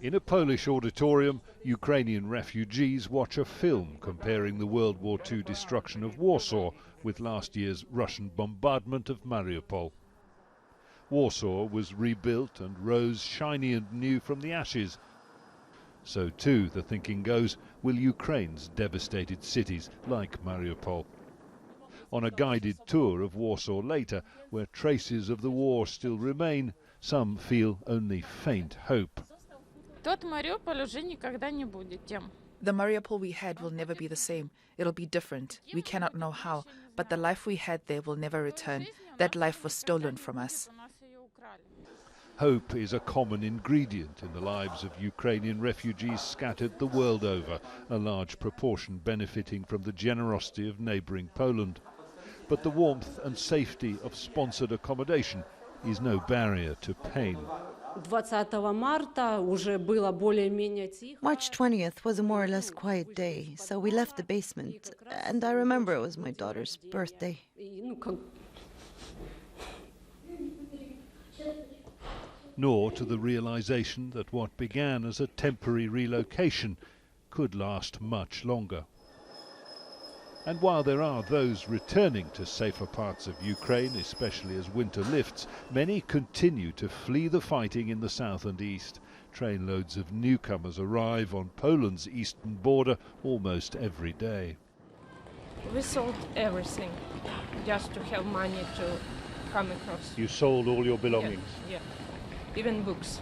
In a Polish auditorium, Ukrainian refugees watch a film comparing the World War II destruction of Warsaw with last year's Russian bombardment of Mariupol. Warsaw was rebuilt and rose shiny and new from the ashes. So too, the thinking goes, will Ukraine's devastated cities like Mariupol. On a guided tour of Warsaw later, where traces of the war still remain, some feel only faint hope. The Mariupol we had will never be the same. It'll be different. We cannot know how, but the life we had there will never return. That life was stolen from us. Hope is a common ingredient in the lives of Ukrainian refugees scattered the world over, a large proportion benefiting from the generosity of neighbouring Poland. But the warmth and safety of sponsored accommodation is no barrier to pain. March 20th was a more or less quiet day, so we left the basement, and I remember it was my daughter's birthday. Nor to the realization that what began as a temporary relocation could last much longer. And while there are those returning to safer parts of Ukraine, especially as winter lifts, many continue to flee the fighting in the south and east. Trainloads of newcomers arrive on Poland's eastern border almost every day. We sold everything just to have money to come across. You sold all your belongings? Yeah, even books.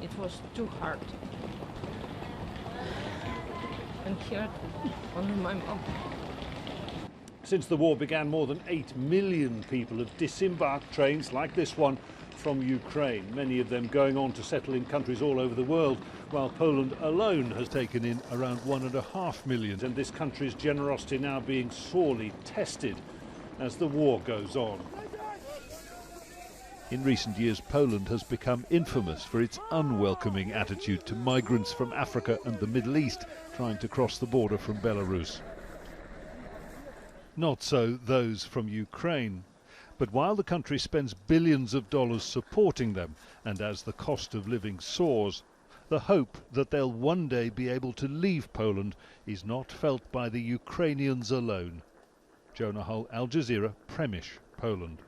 It was too hard. And here, only my mom. Since the war began, more than 8 million people have disembarked trains like this one from Ukraine, many of them going on to settle in countries all over the world, while Poland alone has taken in around 1.5 million, and this country's generosity now being sorely tested as the war goes on. In recent years, Poland has become infamous for its unwelcoming attitude to migrants from Africa and the Middle East trying to cross the border from Belarus. Not so those from Ukraine. But while the country spends billions of dollars supporting them, and as the cost of living soars, the hope that they'll one day be able to leave Poland is not felt by the Ukrainians alone. Jonah, Al Jazeera, Przemysl, Poland.